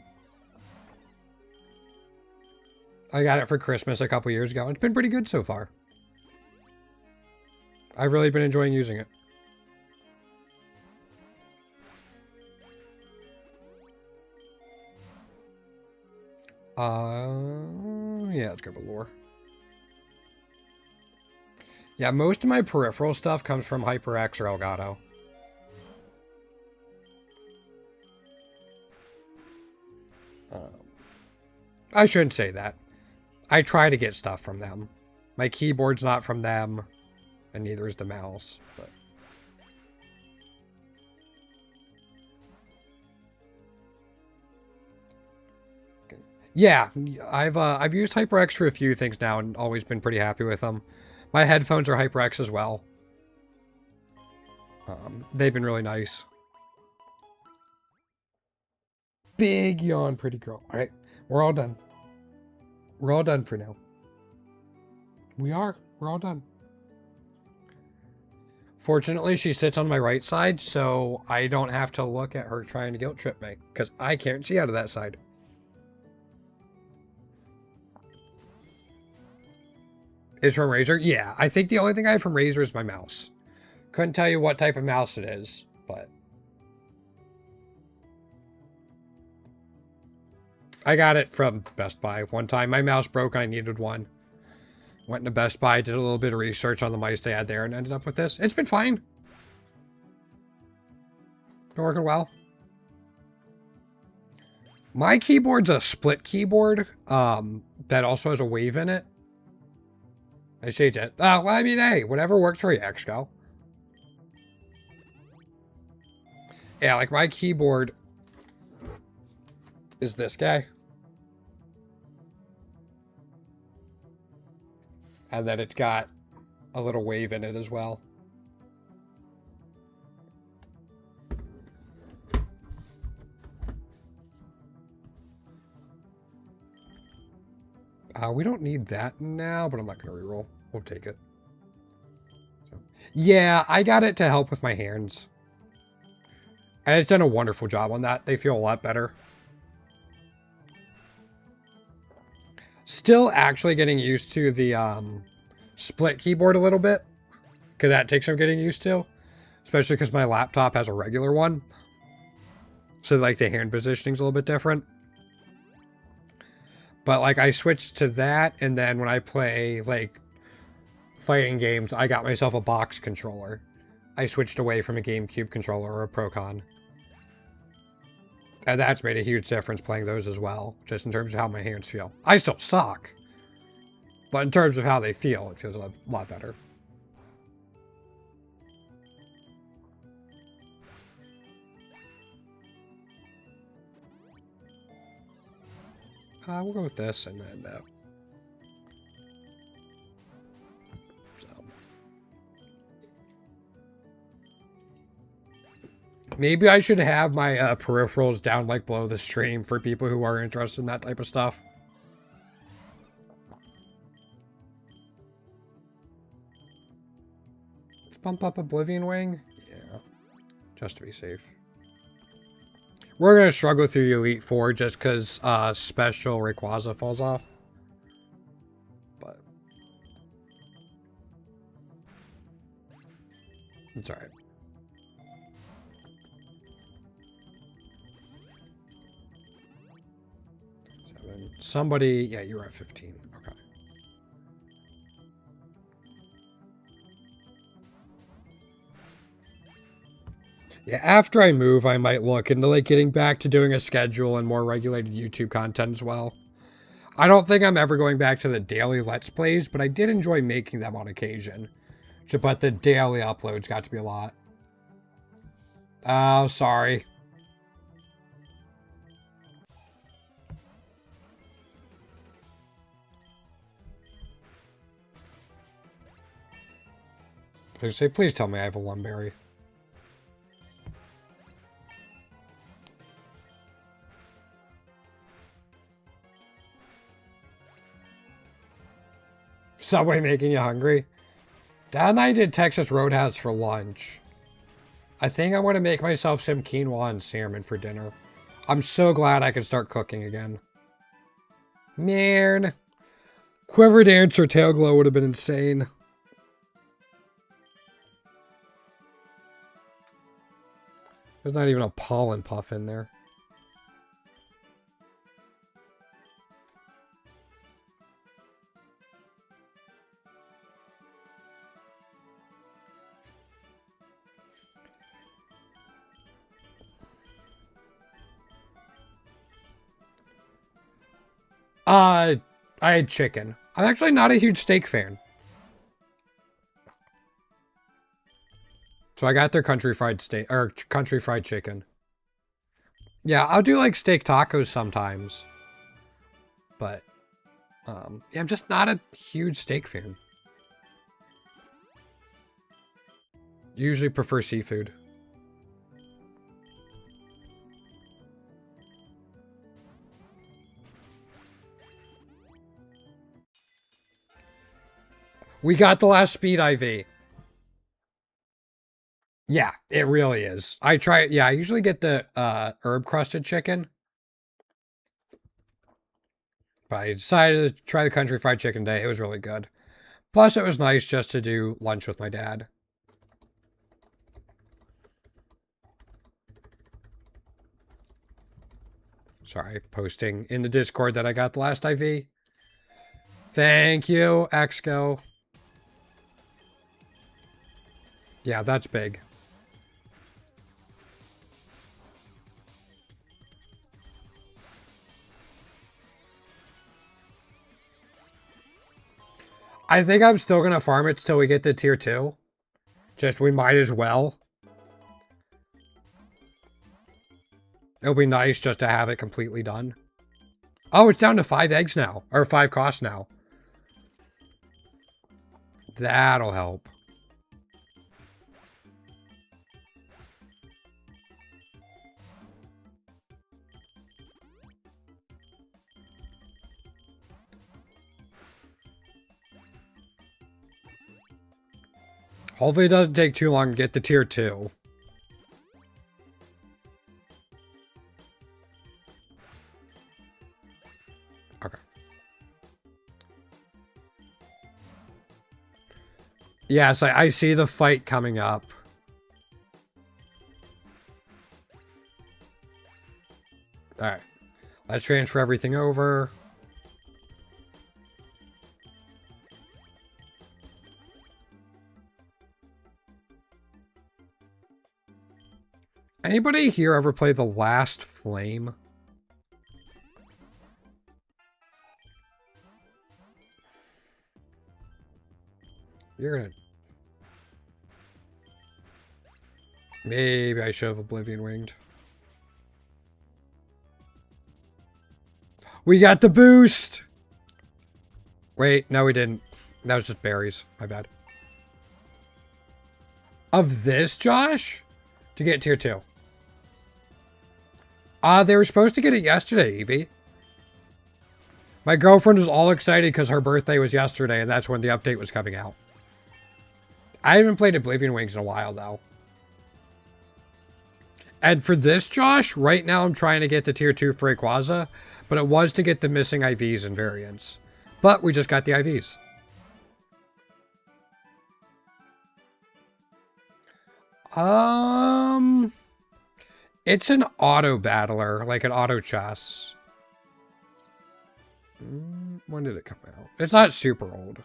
I got it for Christmas a couple years ago. It's been pretty good so far. I've really been enjoying using it. Yeah, let's go for lore. Yeah, most of my peripheral stuff comes from HyperX or Elgato. I shouldn't say that. I try to get stuff from them. My keyboard's not from them, and neither is the mouse. But yeah, I've used HyperX for a few things now and always been pretty happy with them. My headphones are HyperX as well. They've been really nice. Big yawn, pretty girl. All right, we're all done. We're all done for now. We are. We're all done. Fortunately, she sits on my right side, so I don't have to look at her trying to guilt trip me, because I can't see out of that side. Is from Razer? Yeah, I think the only thing I have from Razer is my mouse. Couldn't tell you what type of mouse it is, but I got it from Best Buy. One time my mouse broke and I needed one. Went to Best Buy, did a little bit of research on the mice they had there, and ended up with this. It's been fine. Been working well. My keyboard's a split keyboard that also has a wave in it. I changed it. Oh, well, I mean, hey, whatever works for you, Exco. Yeah, like my keyboard is this guy. And then it's got a little wave in it as well. We don't need that now, but I'm not going to reroll. We'll take it. So, yeah, I got it to help with my hands. And it's done a wonderful job on that. They feel a lot better. Still actually getting used to the split keyboard a little bit. Because that takes some getting used to. Especially because my laptop has a regular one. So like the hand positioning's a little bit different. But like I switched to that, and then when I play like fighting games, I got myself a box controller. I switched away from a GameCube controller or a Procon. And that's made a huge difference playing those as well, just in terms of how my hands feel. I still suck, but in terms of how they feel, it feels a lot better. We'll go with this and then maybe I should have my peripherals down like below the stream for people who are interested in that type of stuff. Let's bump up Oblivion Wing. Yeah, just to be safe. We're going to struggle through the Elite Four just because special Rayquaza falls off. But it's alright. Somebody, yeah, you were at 15. Okay. Yeah, after I move, I might look into like getting back to doing a schedule and more regulated YouTube content as well. I don't think I'm ever going back to the daily Let's Plays, but I did enjoy making them on occasion. But the daily uploads got to be a lot. Oh, sorry. I say, please tell me I have a Lumberry. Subway making you hungry? Dad and I did Texas Roadhouse for lunch. I think I want to make myself some quinoa and salmon for dinner. I'm so glad I can start cooking again. Man. Quiver Dance or Tail Glow would have been insane. There's not even a pollen puff in there. I had chicken. I'm actually not a huge steak fan. So I got their country fried steak, or country fried chicken. Yeah, I'll do like steak tacos sometimes. But, yeah, I'm just not a huge steak fan. Usually prefer seafood. We got the last speed IV. Yeah, it really is. I usually get the herb crusted chicken. But I decided to try the country fried chicken today. It was really good. Plus, it was nice just to do lunch with my dad. Sorry, posting in the Discord that I got the last IV. Thank you, Exco. Yeah, that's big. I think I'm still going to farm it till we get to tier 2. Just, we might as well. It'll be nice just to have it completely done. Oh, it's down to 5 eggs now. Or 5 costs now. That'll help. Hopefully it doesn't take too long to get to tier 2. Okay. Yes, I see the fight coming up. Alright. Let's transfer everything over. Anybody here ever play The Last Flame? You're gonna... Maybe I should have Oblivion Winged. We got the boost! Wait, no we didn't. That was just berries. My bad. Of this, Josh? To get tier 2. They were supposed to get it yesterday, Evie. My girlfriend was all excited because her birthday was yesterday, and that's when the update was coming out. I haven't played Oblivion Wings in a while, though. And for this, Josh, right now I'm trying to get the tier 2 for Rayquaza, but it was to get the missing IVs and variants. But we just got the IVs. It's an auto battler, like an auto chess. When did it come out? It's not super old.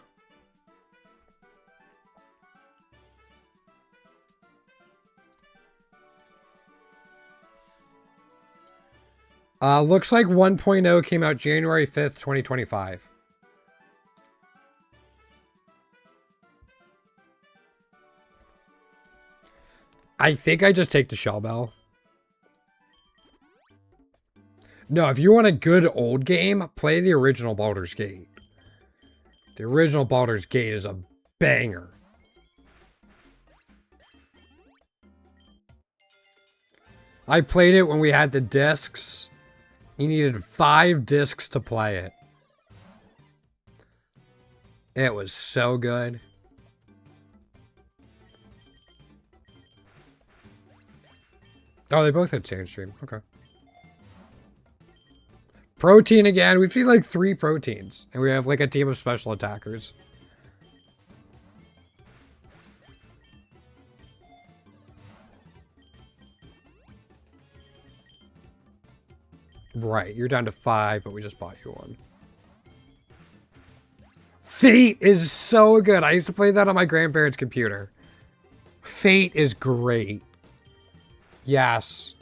Looks like 1.0 came out January 5th, 2025. I think I just take the Shell Bell. No, if you want a good old game, play the original Baldur's Gate. The original Baldur's Gate is a banger. I played it when we had the discs. You needed 5 discs to play it. It was so good. Oh, they both had Sandstream. Okay. Protein again. We've seen like 3 proteins. And we have like a team of special attackers. Right, you're down to 5, but we just bought you one. Fate is so good. I used to play that on my grandparents' computer. Fate is great. Yes.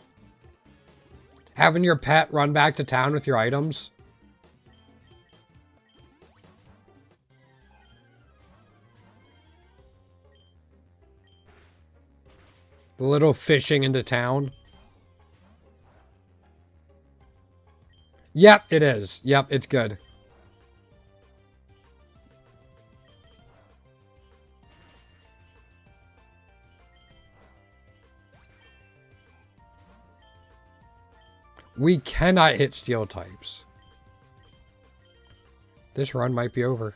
Having your pet run back to town with your items. The little fishing into town. Yep, it is. Yep, it's good. We cannot hit steel types. This run might be over.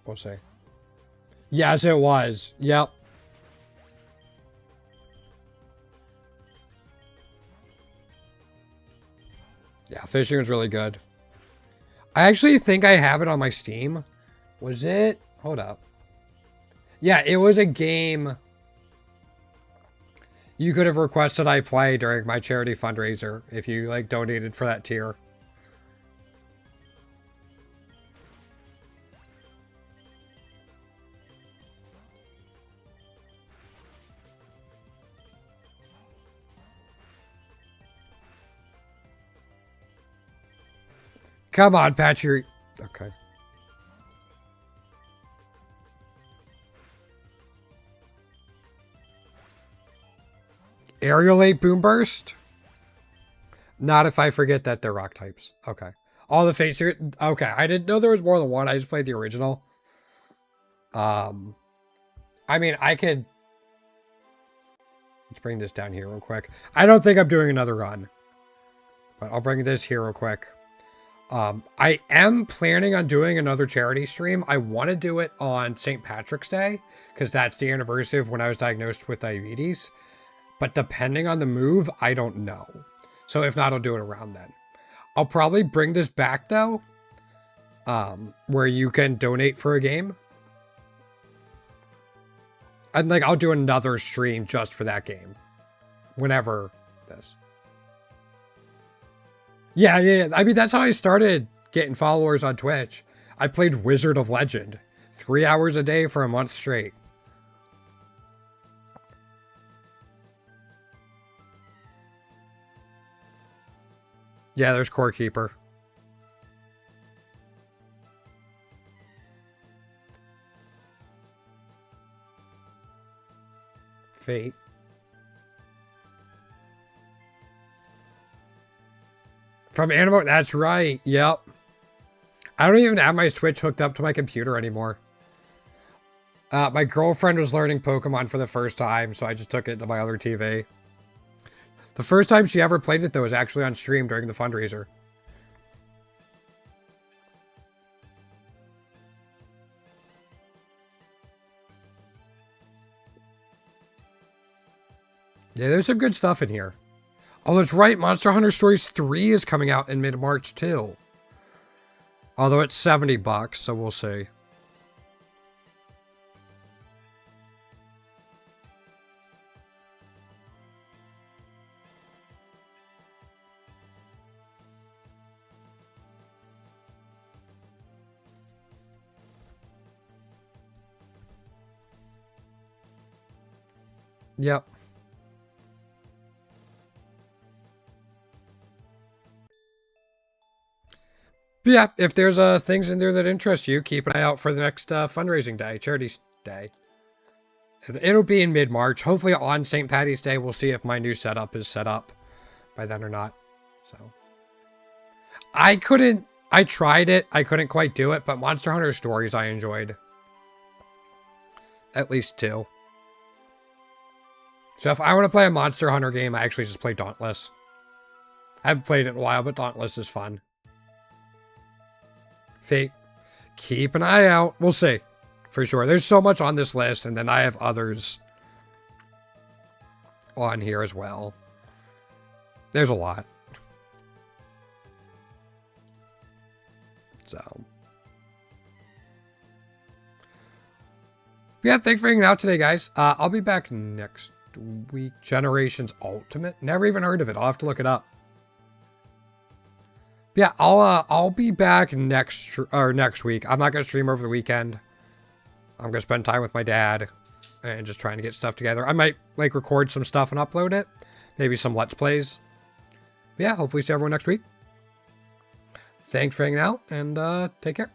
We'll see. Yes, it was. Yep. Yeah, fishing was really good. I actually think I have it on my Steam. Was it? Hold up. Yeah, it was a game you could have requested I play during my charity fundraiser if you like donated for that tier. Come on, Patchy. Okay. Aerialate Boom Burst? Not if I forget that they're rock types. Okay. All the fates here. Okay, I didn't know there was more than one. I just played the original. I mean, I could... Let's bring this down here real quick. I don't think I'm doing another run. But I'll bring this here real quick. I am planning on doing another charity stream. I want to do it on St. Patrick's Day, because that's the anniversary of when I was diagnosed with diabetes. But depending on the move, I don't know. So if not, I'll do it around then. I'll probably bring this back, though, where you can donate for a game. And, like, I'll do another stream just for that game. Whenever this. Yeah. I mean, that's how I started getting followers on Twitch. I played Wizard of Legend 3 hours a day for a month straight. Yeah, there's Core Keeper. Fate. From Animo, that's right. Yep. I don't even have my Switch hooked up to my computer anymore. My girlfriend was learning Pokemon for the first time, so I just took it to my other TV. The first time she ever played it, though, was actually on stream during the fundraiser. Yeah, there's some good stuff in here. Oh, that's right. Monster Hunter Stories 3 is coming out in mid-March, too. Although it's $70, so we'll see. Yep. But yeah, if there's things in there that interest you, keep an eye out for the next fundraising day, charity day. It'll be in mid-March. Hopefully on St. Patty's Day, we'll see if my new setup is set up by then or not. So I tried it. I couldn't quite do it, but Monster Hunter Stories I enjoyed. At least 2. So if I want to play a Monster Hunter game, I actually just play Dauntless. I haven't played it in a while, but Dauntless is fun. Fate. Keep an eye out. We'll see. For sure. There's so much on this list, and then I have others on here as well. There's a lot. So. Yeah, thanks for hanging out today, guys. I'll be back next week. Generations Ultimate. Never even heard of it. I'll have to look it up. Yeah, I'll be back next week. I'm not gonna stream over the weekend. I'm gonna spend time with my dad and just trying to get stuff together. I might like record some stuff and upload it. Maybe some Let's Plays. But yeah, hopefully see everyone next week. Thanks for hanging out and take care.